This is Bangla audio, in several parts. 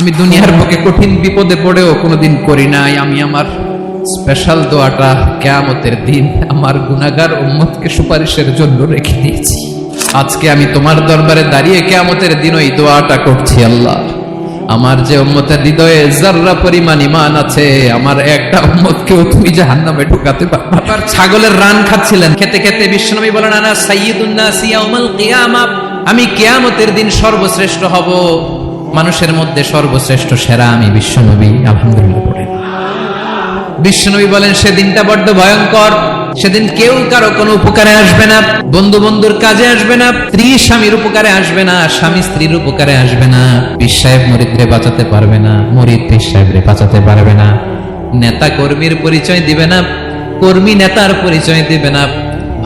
আমি দুনিয়ার বুকে কঠিন বিপদে পড়েও কোনোদিন করি নাই। আমি আমার স্পেশাল দোয়াটা কিয়ামতের দিন আমার গুনাহগার উম্মতকে সুপারিশের জন্য রেখে দিয়েছি। আজকে আমি তোমার দরবারে দাঁড়িয়ে কিয়ামতের দিন ওই দোয়াটা করছি, আল্লাহ আমার যে উম্মতের হৃদয়ে যাররা পরিমাণ ঈমান আছে, আমার একটা উম্মতকেও তুমি জাহান্নামে ঢোকাতে পারবে না। আবার ছাগলের রান খাচ্ছিলেন, খেতে খেতে বিশ্বনবী বলেন, আনা সাইয়্যিদুন নাস ইয়াউমাল কিয়ামাহ, আমি কিয়ামতের দিন সর্বশ্রেষ্ঠ হব, মানুষের মধ্যে সর্বশ্রেষ্ঠ সেরা আমি বিশ্বনবী। আলহামদুলিল্লাহ পড়েন। বিশ্বনবী বলেন সেদিনটা বড্ড ভয়ঙ্কর, সেদিন কেউ কারো কোনো উপকারে আসবে না, বন্ধু বন্ধুর কাজে আসবে না, স্ত্রী স্বামীর উপকারে আসবে না, স্বামী স্ত্রীর উপকারে আসবে না, পীর সাহেব মুরিদরে বাঁচাতে পারবে না, মুরিদ পীর সাহেবরে বাঁচাতে পারবে না, নেতা কর্মীর পরিচয় দিবে না, কর্মী নেতার পরিচয় দিবে না,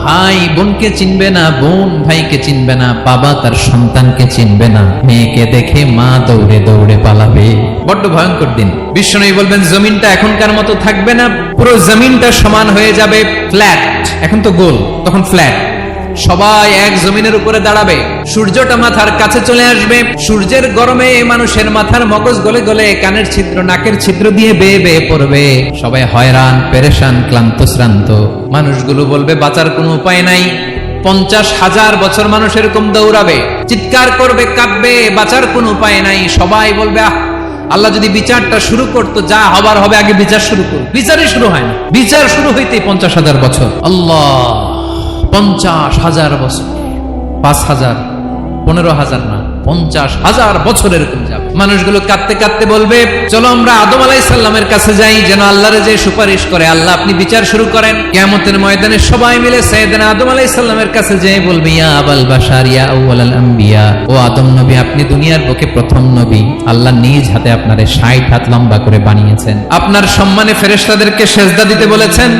ভাই বোনকে চিনবে না, বোন ভাইকে চিনবে না, বাবা তার সন্তানকে চিনবে না, মেয়েকে দেখে মা দৌড়ে দৌড়ে পালাবে। বড্ড ভয়ঙ্কর দিন। বিশ্বনবী বলবেন জমিনটা এখনকার মতো থাকবে না, পুরো জমিনটা সমান হয়ে যাবে, ফ্ল্যাট। এখন তো গোল, তখন ফ্ল্যাট। সবাই এক জমিনের উপরে দাঁড়াবে, সূর্যটা মাথার কাছে চলে আসবে, সূর্যের গরমে মানুষের মাথার মগজ গলে গলে কানের ছিদ্র নাকের ছিদ্র দিয়ে বেয়ে বেয়ে পড়বে। সবাই হয়রান পেরেশান ক্লান্ত শ্রান্ত। মানুষগুলো বলবে বাঁচার কোনো উপায় নাই। 50,000 বছর মানুষ এরকম দৌড়াবে, চিৎকার করবে, কাঁদবে, বাঁচার কোনো উপায় নাই। সবাই বলবে আহ, আল্লাহ যদি বিচারটা শুরু করতো, যা হবার হবে, আগে বিচার শুরু করো। বিচারই শুরু হয় না, বিচার শুরু হইতে 50,000 বছর। আল্লাহ 50,000 বছর, 5,000, 15,000 না, 50,000 বছর এরকম যাবে। মানুষগুলো কাঁদতে কাঁদতে বলবে চলো আমরা আদম আলাইহিস সালামের কাছে যাই, যেন আল্লাহরে যে সুপারিশ করে, আল্লাহ আপনি বিচার শুরু করেন। কিয়ামতের ময়দানে সবাই মিলে সাইয়েদনা আদম আলাইহিস সালামের কাছে যেয়ে বলবে ইয়া আবাল বাশার ইয়া আউয়ালাল আম্বিয়া, ও আদম নবী আপনি দুনিয়ার বুকে প্রথম নবী, আল্লাহ নিজ হাতে আপনারে 60 হাত লম্বা করে বানিয়েছেন, আপনার সম্মানে ফেরেশতাদেরকে সেজদা দিতে বলেছেন,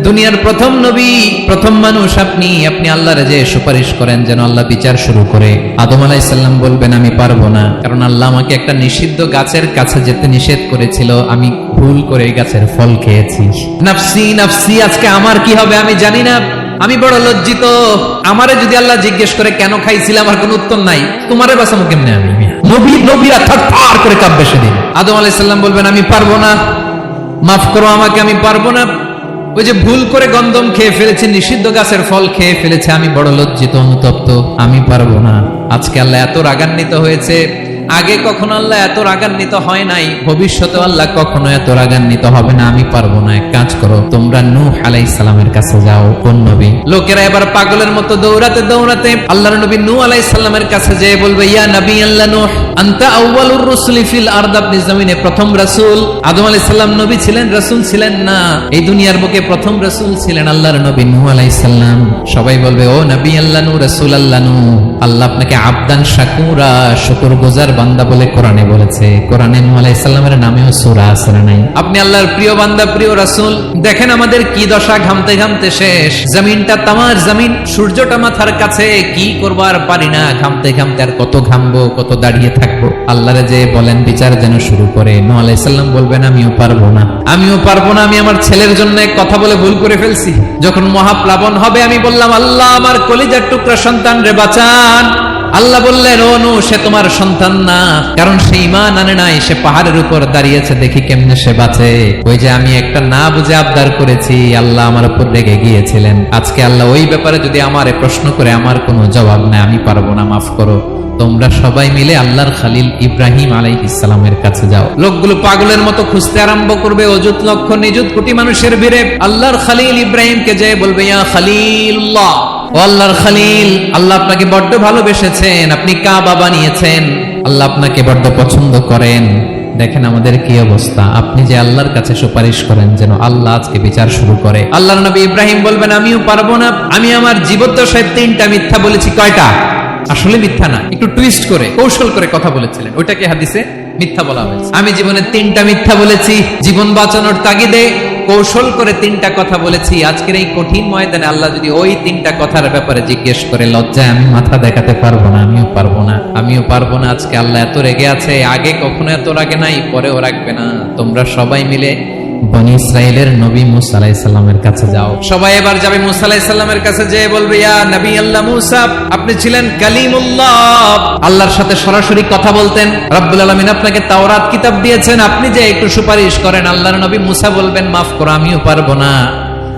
দুনিয়ার প্রথম নবী প্রথম মানুষ আপনি, আপনি আল্লাহরে যে সুপারিশ করেন যেন আল্লাহ বিচার শুরু করে। আদম আলাইহিস সালাম বলবেন আমি পারবো না, কারণ আল্লাহ আমাকে একটা নিষিদ্ধ গাছের কাছে যেতে নিষেধ করেছিল, আমি ভুল করে এই গাছের ফল খেয়েছি। নাফসি নাফসি, আজকে আমার কি হবে আমি জানি না, আমি বড় লজ্জিত। আমারে যদি আল্লাহ জিজ্ঞেস করে কেন খাইছিলাম, আমার কোনো উত্তর নাই, তোমারে বাঁচাবো কেমনে আমি? নবীরা থারথার করে কাঁপবে সেদিন। আদম আলাইহিস সালাম বলবেন আমি পারবো না, মাফ করো আমাকে, আমি পারবো না, ওই যে ভুল করে গন্ধম খেয়ে ফেলেছি, নিষিদ্ধ গাছের ফল খেয়ে ফেলেছে, আমি বড় লজ্জিত অনুতপ্ত, আমি পারবো না। আজকে আল্লাহ এত রাগান্বিত হয়েছে, আগে কখনো আল্লাহ এত রাগান্বিত হয় নাই, ভবিষ্যতে আল্লাহ কখনো এত রাগান্বিত হবে না, আমি পারবো না। এক কাজ করো, তোমরা নূহ আলাইহিস সালামের কাছে যাও। কোন নবী? লোকেরা এবার পাগলের মতো দৌড়াতে দৌড়াতে আল্লাহর নবী নূহ আলাইহিস সালামের কাছে যেয়ে বলবে ইয়া নবী আল্লাহ নূহ আনতা আউয়ালুর রাসূলি ফিল আরদ, আপনি জমিনে প্রথম রাসূল। আদম আলাইহিস সালাম নবী ছিলেন, রাসূল ছিলেন না, এই দুনিয়ার বুকে প্রথম রাসূল ছিলেন আল্লাহর নবী নূহ আলাইহিস সালাম। সবাই বলবে ও নবী আল্লাহ নূহ, রাসূল আল্লাহ নূহ, আল্লাহ আপনাকে আবদান শাকুরা, শুকরগুজার বান্দা বলে কোরআনে বলেছে। কোরআনে নূহ আলাইহিস সালামের নামেও সূরা আছে না নাই? আপনি আল্লাহর প্রিয় বান্দা, প্রিয় রাসূল। দেখেন আমাদের কি দশা, ঘামতে ঘামতে শেষ, জমিনটা তামার জমিন, সূর্যটা মাথার কাছে, কি করবার পারি না, ঘামতে ঘামতে আর কত ঘামবো, কত দাঁড়িয়ে থাকবো। আল্লাহরে যে বলেন বিচার যেন শুরু করে। নূহ আলাইহিস সালাম বলবেন আমিও পারবো না, আমিও পারবো না, আমি আমার ছেলের জন্য কথা বলে ভুল করে ফেলছি। যখন মহাপ্লাবন হবে আমি বললাম আল্লাহ আমার কলিজার টুকরা সন্তান রে বাঁচান। আল্লাহ বললেন ও নূহ সে তোমার সন্তান না, কারণ সে ঈমান আনে নাই, সে পাহাড়ের উপর দাঁড়িয়েছে, দেখি কেমনে সে বাঁচে। ওই যে আমি একটা না বুঝে আবদার করেছি, আল্লাহ আমার উপর রেগে গিয়েছিলেন। আজকে আল্লাহ ওই ব্যাপারে যদি আমারে প্রশ্ন করে, আমার কোনো জবাব নাই, আমি পারবো না, মাফ করো। তোমরা সবাই মিলে আল্লাহর খালিল ইব্রাহিম আলাইহিস সালামের কাছে যাও। লোকগুলো পাগলের মতো খুঁজতে আরম্ভ করবে, অযুত লক্ষ নিযুত কোটি মানুষের ভিড়ে আল্লাহর খালিল ইব্রাহিমকে যেয়ে বলবে ইয়া খালিলুল্লাহ, ও আল্লাহর খালিল, আল্লাহ আপনাকে বড্ড ভালোবেসেছেন, আপনি কাবা বানিয়েছেন, আল্লাহ আপনাকে বড্ড পছন্দ করেন। দেখেন আমাদের কি অবস্থা, আপনি যে আল্লাহর কাছে সুপারিশ করেন যেন আল্লাহ আজকে বিচার শুরু করে। আল্লাহর নবী ইব্রাহিম বলবেন আমিও পারবো না, আমি আমার জীবদ্দশায় 3টা মিথ্যা বলেছি। কয়টা? আসলে মিথ্যা না, একটু টুইস্ট করে কৌশল করে কথা বলেছিলেন, ওইটাকে হাদিসে মিথ্যা বলা হয়েছে। আমি জীবনে 3টা মিথ্যা বলেছি, জীবন বাঁচানোর তাগিদে কৌশল করে 3টা কথা বলেছি। আজকের এই কঠিন ময়দানে আল্লাহ যদি ওই 3টা কথার ব্যাপারে জিজ্ঞেস করে, লজ্জায় আমি মাথা দেখাতে পারবো না, আমিও পারবো না, আমিও পারবো না। আজকে আল্লাহ এত রেগে আছে, আগে কখনো এত রাগে নাই, পরেও রাখবে না। তোমরা সবাই মিলে বনি ইসরাইলের নবী মুসা আলাইহিস সালামের কাছে যাও। সবাই এবার যাবে মুসা আলাইহিস সালামের কাছে, যেয়ে বলবে ইয়া নবী আল্লাহ মুসা, আপনি ছিলেন কালিমুল্লাহ, আল্লাহর সাথে সরাসরি কথা বলতেন। রব্বুল আলামিন আপনাকে তাওরাত কিতাব দিয়েছেন, আপনি যে একটু সুপারিশ করেন। আল্লাহর নবী মুসা বলবেন, মাফ করো, আমিও পারবো না,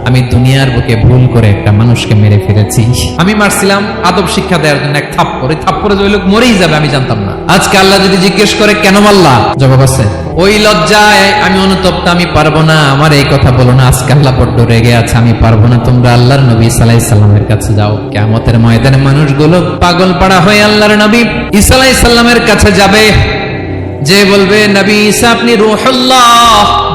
আমি দুনিয়ার বুকে ভুল করে একটা মানুষকে মেরে ফেলেছি। আমি মারছিলাম আদব শিক্ষা দেওয়ার জন্য এক থাপ্পড়, এই থাপ্পড়ে ওই লোক মরেই যাবে, আমি জানতাম না। আজকে আল্লাহ যদি জিজ্ঞেস করে কেন মারলা, জবাব আছে, ওই লজ্জায় আমি অনুতপ্ত, আমি পারবো না, আমার এই কথা বলো না। আজকে আল্লাহ বড্ড রেগে আছে, আমি পারবো না, তোমরা আল্লাহর নবী ঈসা আলাইহিস সালামের কাছে যাও। কিয়ামতের ময়দানে মানুষগুলো পাগল পাড়া হয়ে আল্লাহর নবী ঈসা আলাইহিস সালামের কাছে যাবে, যে বলবে নবী ঈসা আপনি রূহুল্লাহ,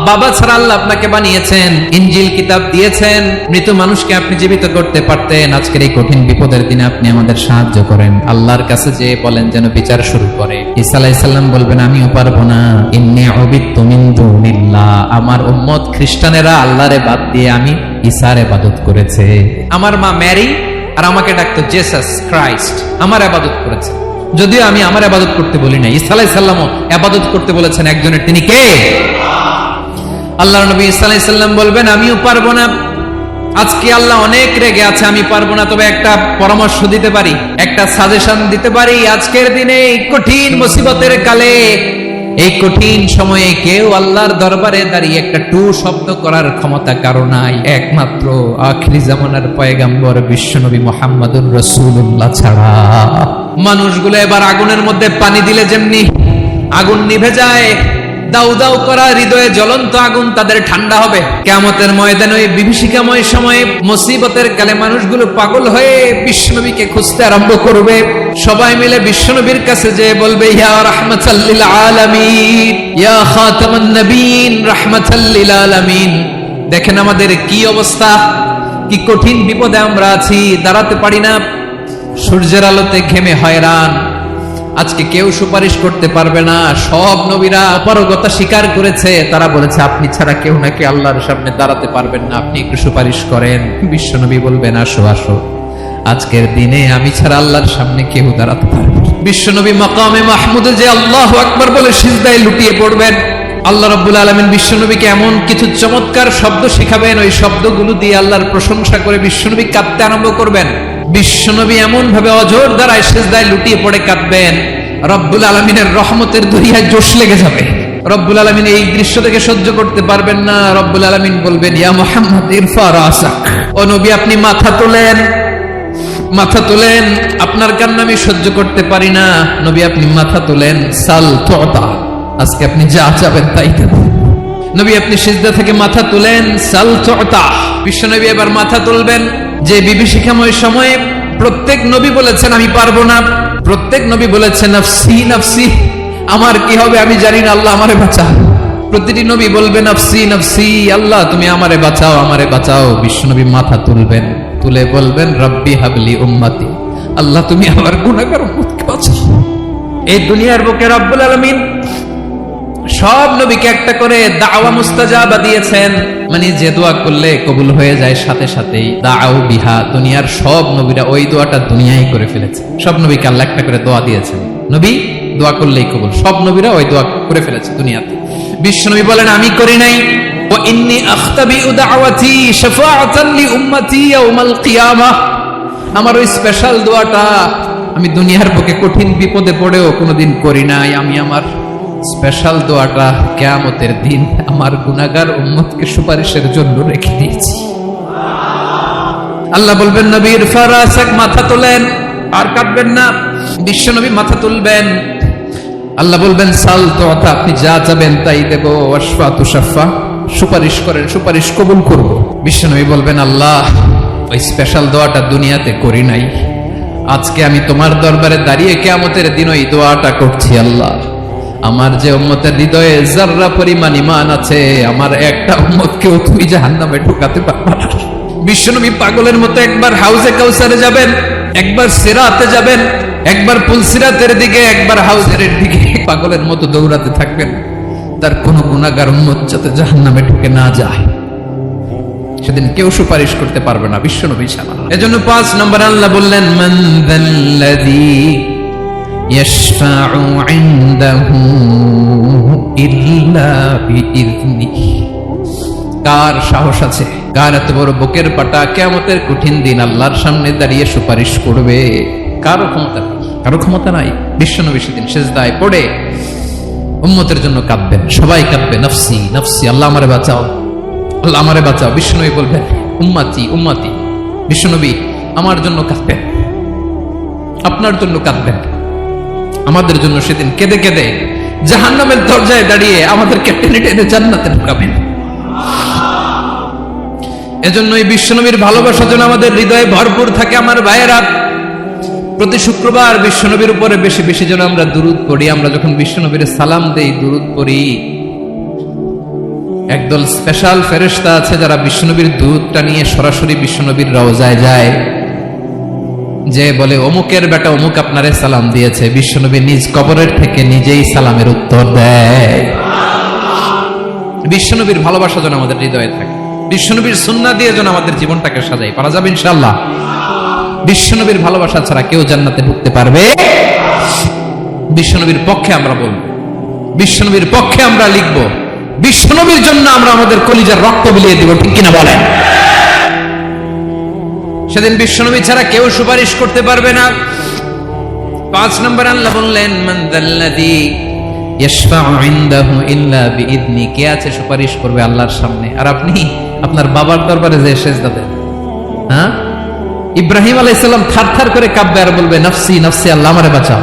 বাবা ছাড়া আল্লাহ আপনাকে বানিয়েছেন, ইনজিল কিতাব দিয়েছেন, মৃত মানুষকে আপনি জীবিত করতে পারতেন। আজকের এই কঠিন বিপদের দিনে আপনি আমাদের সাহায্য করেন। আল্লাহর কাছে যে বলেন যেন বিচার শুরু করে। ঈসা আলাইহিস সালাম বলবেন, আমিও পারবো না, ইন্নী উবিদতু মিন দুনিল্লাহ, আমার উম্মত খ্রিস্টানেরা আল্লাহরে বাদ দিয়ে আমি ঈসার ইবাদত করেছে। আমার মা মেরি আর আমাকে ডাকতো জেসাস ক্রাইস্ট, আমার ইবাদত করেছে, যদিও আমি আমার ইবাদত করতে বলি না। ঈসা আলাইহিস সালামও ইবাদত করতে বলেছেন একজনের, তিনি কে? আল্লাহর নবী ঈসা আলাইহিস সালাম বলবেন, আমিও পারবো না, আজকে আল্লাহ অনেক রেগে আছে, আমি পারবো না, তবে একটা পরামর্শ দিতে পারি, একটা সাজেশন দিতে পারি। আজকের দিনে এই কঠিন মুসিবতের কালে, এই কঠিন সময়ে কেউ আল্লাহর দরবারে দাঁড়িয়ে একটা টু শব্দ করার ক্ষমতা কারো নাই, একমাত্র আখিরি জামানার পয়গম্বর বিশ্বনবী মুহাম্মদুর রাসূলুল্লাহ ছাড়া। মানুষগুলো এবার আগুনের মধ্যে পানি দিলে যেমনি আগুন নিভে যায়, দাউ দাউ করা হৃদয়ে জ্বলন্ত আগুন তাদের ঠান্ডা হবে। কিয়ামতের ময়দানে ওই বিভীষিকাময় সময়ে মুসিবতের কালে মানুষগুলো পাগল হয়ে বিশ্বনবীকে খুঁজতে আরম্ভ করবে। সবাই মিলে বিশ্বনবীর কাছে যেয়ে বলবে, ইয়া রাহমাতাল লিল আলামিন, ইয়া খাতামান নবীন, রাহমাতাল লিল আলামিন, দেখেন আমাদের কি অবস্থা, কি কঠিন বিপদে আমরা আছি, দাঁড়াতে পারি না, সূর্যের আলোতে ঘেমে হয়রান, আজকে কেউ সুপারিশ করতে পারবে না। সব নবীরা অপারগতা স্বীকার করেছে, তারা বলেছে আপনি ছাড়া কেউ নাকি আল্লাহর সামনে দাঁড়াতে পারবেন না, আপনি একটু সুপারিশ করেন। বিশ্বনবী বলবেন, আসো আসো, আজকের দিনে আমি ছাড়া আল্লাহর সামনে কেউ দাঁড়াতে পারবে না। বিশ্বনবী মাকামে মাহমুদে যে আল্লাহু আকবার বলে সিজদায় লুটিয়ে পড়বেন। আল্লাহ রাব্বুল আলামিন বিশ্বনবীকে এমন কিছু চমৎকার শব্দ শেখাবেন, ওই শব্দগুলো দিয়ে আল্লাহর প্রশংসা করে বিশ্বনবী কাঁদতে আরম্ভ করবেন। বিশ্বনবী এমন ভাবে অঝোর দ্বারায় সিজদায় লুটিয়ে পড়ে কাঁদবেন, রব্বুল আলামিনের রহমতের দরিয়ায় জোশ লেগে যাবে। রব্বুল আলামিন এই দৃশ্য থেকে সহ্য করতে পারবেন না। রব্বুল আলামিন বলবেন, ইয়া মুহাম্মদ ইরফা রাসাক, ও নবী আপনি মাথা তোলেন, মাথা তোলেন, আপনার কান্না আমি সহ্য করতে পারি না, নবী আপনি মাথা তোলেন। সাল তুতা, আজকে আপনি যা চাবেন তাই দেব। নবী আপনি সিজদা থেকে মাথা তুলেন, সাল তুতা। বিশ্বনবী এবার মাথা তুলবেন। যে বিভীষিকাময় সময়ে প্রত্যেক নবী বলেছেন আমি পারবো না, প্রত্যেক নবী বলেছেন নাফসি নাফসি, আমার কি হবে আমি জানি না, আল্লাহ আমারে বাঁচাও। প্রতিটি নবী বলবেন নাফসি নাফসি, আল্লাহ তুমি আমারে বাঁচাও, আমারে বাঁচাও। বিশ্বনবী মাথা তুলবেন, তুলে বলবেন রব্বি হাবলি উম্মতি, আল্লাহ তুমি আমার গুনাহগার উম্মতকে বাঁচাও। এই দুনিয়ার বুকে রব্বুল আলামিন সব নবীকে একটা করে দাওয়া মুস্তাজাবা দিয়েছেন, মানে যে দোয়া করলে কবুল হয়ে যায় সাথে সাথেই। দাও বিহা, দুনিয়ার সব নবীরা ওই দোয়াটা দুনিয়ায় করে ফেলেছে। সব নবীকে আল্লাহ একটা করে দোয়া দিয়েছেন, নবী দোয়া করলেই কবুল, সব নবীরা ওই দোয়া করে ফেলেছে দুনিয়াতে। বিশ্বনবী বলেন আমি করি নাই। ওয়া ইন্নী আখতাবিউ দাওয়াতি শাফাআতান লি উম্মতি ইয়াউমাল কিয়ামাহ, আমার ওই স্পেশাল দোয়াটা আমি দুনিয়ার বুকে কঠিন বিপদে পড়েও কোনোদিন করি নাই। আমি আমার স্পেশাল দোয়াটা কিয়ামতের দিন আমার গুনাহগার উম্মতকে সুপারিশের জন্য রেখে দিয়েছি। আল্লাহ বলবেন নবী ইরফা রাসাক, মাথা তোলেন, আর কাটবেন না। বিশ্বনবী মাথা তুলবেন, আল্লাহ বলবেন সাল তুতা, আপনি যা চাবেন তাই দেব। ওয়াশফা তুশাফা, সুপারিশ করেন, সুপারিশ কবুল করব। বিশ্বনবী বলবেন আল্লাহ ওই স্পেশাল দোয়াটা দুনিয়াতে করি নাই, আজকে আমি তোমার দরবারে দাঁড়িয়ে কিয়ামতের দিন ওই দোয়াটা করছি। আল্লাহ আমার যে উম্মতের হৃদয়ে যাররা পরিমাণ ঈমান আছে, আমার একটা উম্মতকেও তুই জাহান্নামে ঢোকাতে পারবা না। বিশ্বনবী পাগলের মতো একবার হাউজে কাউসারে যাবেন, একবার সিরাতে যাবেন, একবার পুলসিরাতের দিকে, একবার হাউজের দিকে, পাগলের মতো দৌড়াতে থাকবেন, তার কোন গুনাহগার উম্মত যাতে জাহান্নামে ঢুকে না যায়। সেদিন কেউ সুপারিশ করতে পারবে না বিশ্বনবী ছাড়া। এজন্য 5 নম্বর আল্লাহ বললেন মান যাল্লাযী ইয়াশফাউ ইনদাহু ইল্লা বিইযনিহি, কার সাহস আছে, কার এত বড় বুকের পাটা কিয়ামতের কঠিন দিন আল্লাহর সামনে দাঁড়িয়ে সুপারিশ করবে? কারো ক্ষমতা নেই, কারো ক্ষমতা নাই। বিশ্বনবী সেদিন সিজদায় পড়ে উম্মতের জন্য কাঁদবেন, সবাই কাঁদবে, নফসি নফসি, আল্লাহ আমারে বাঁচাও, আল্লাহ আমারে বাঁচাও। বিশ্বনবী বলবেন উম্মতি উম্মতি। বিশ্বনবী আমার জন্য কাঁদবেন, আপনার জন্য কাঁদবেন, আমাদের জন্য সেদিন কেঁদে কেঁদে জাহান্নামের দরজায় দাঁড়িয়ে আমাদেরকে টেনে টেনে জান্নাতে ঢুকাবেন। এজন্যই বিশ্বনবীর ভালোবাসা যেন আমাদের হৃদয়ে ভরপুর থাকে। আমার ভাইয়েরা, প্রতি শুক্রবার বিশ্বনবীর উপরে বেশি বেশি যেন আমরা দুরূদ পড়ি। আমরা যখন বিশ্বনবীর সালাম দেই, দুরূদ পড়ি, একদল স্পেশাল ফেরেশতা আছে যারা বিশ্বনবীর দুরূদটা নিয়ে সরাসরি বিশ্বনবীর রওজায় যায়, যে বলে অমুকের বেটা অমুক আপনারে সালাম দিয়েছে। বিশ্বনবী নিজ কবরের থেকে নিজেই সালামের উত্তর দেয়। বিশ্বনবীর ভালোবাসা যেন আমাদের হৃদয়ে থাকে, বিশ্বনবীর সুন্নাহ দিয়ে যেন আমাদের জীবনটাকে সাজাই। পারা যাবে ইনশাআল্লাহ? বিশ্বনবীর ভালোবাসা ছাড়া কেউ জান্নাতে ঢুকতে পারবে? বিশ্বনবীর পক্ষে আমরা বলবো, বিশ্বনবীর পক্ষে আমরা লিখব, বিশ্বনবীর জন্য আমরা আমাদের কলিজার রক্ত বিলিয়ে দিব, ঠিক কিনা বলেন? সেদিন বিশ্বনবী ছাড়া কেউ সুপারিশ করতে পারবে না। 5 নম্বর আল্লাহ বললেন মান যাল্লাযী ইয়াশফাউ ইনদাহু ইল্লা বিইذনি, কে আছে সুপারিশ করবে আল্লাহর সামনে আর আপনি আপনার বাবার দরবারে যে সেজদা দেন? হ্যাঁ, ইব্রাহিম আলাইহিস সালাম থারথার করে কাঁপবে আর বলবে নফসি নফসি, আল্লাহ আমারে বাঁচাও।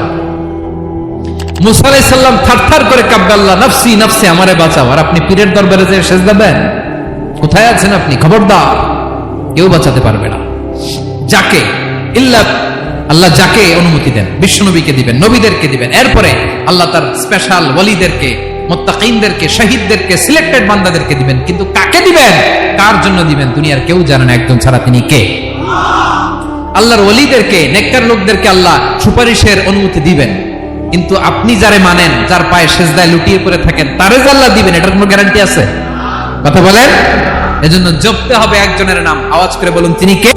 মুসা আলাইহিস সালাম থারথার করে কাঁপবে, আল্লাহ নফসি নফসি, আমারে বাঁচাও। আর আপনি পীরের দরবারে যে সেজদা দেন? কোথায় আছেন আপনি? খবরদার, কেউ বাঁচাতে পারবে না। যাকে ইল্লা আল্লাহ যাকে অনুমতি দেন, বিশ্বনবীকে দিবেন, নবীদেরকে দিবেন, এরপরে আল্লাহ তার স্পেশাল ওয়ালিদেরকে, মুত্তাকিনদেরকে, শহীদদেরকে, সিলেক্টেড বান্দাদেরকে দিবেন। কিন্তু কাকে দিবেন, কার জন্য দিবেন, দুনিয়ার কেউ জানে না একজন ছাড়া, তিনি কে? আল্লাহর ওয়ালিদেরকে, নেককার লোকদেরকে আল্লাহ সুপারিশের অনুমতি দিবেন, কিন্তু আপনি যারে মানেন, যার পায়ে সেজদায় লুটিয়ে পড়ে থাকেন, তারে যে আল্লাহ দিবেন, এটার কোনো গ্যারান্টি আছে? কথা বলেন। এজন্য জপতে হবে একজনের নাম, আওয়াজ করে বলুন তিনি কে?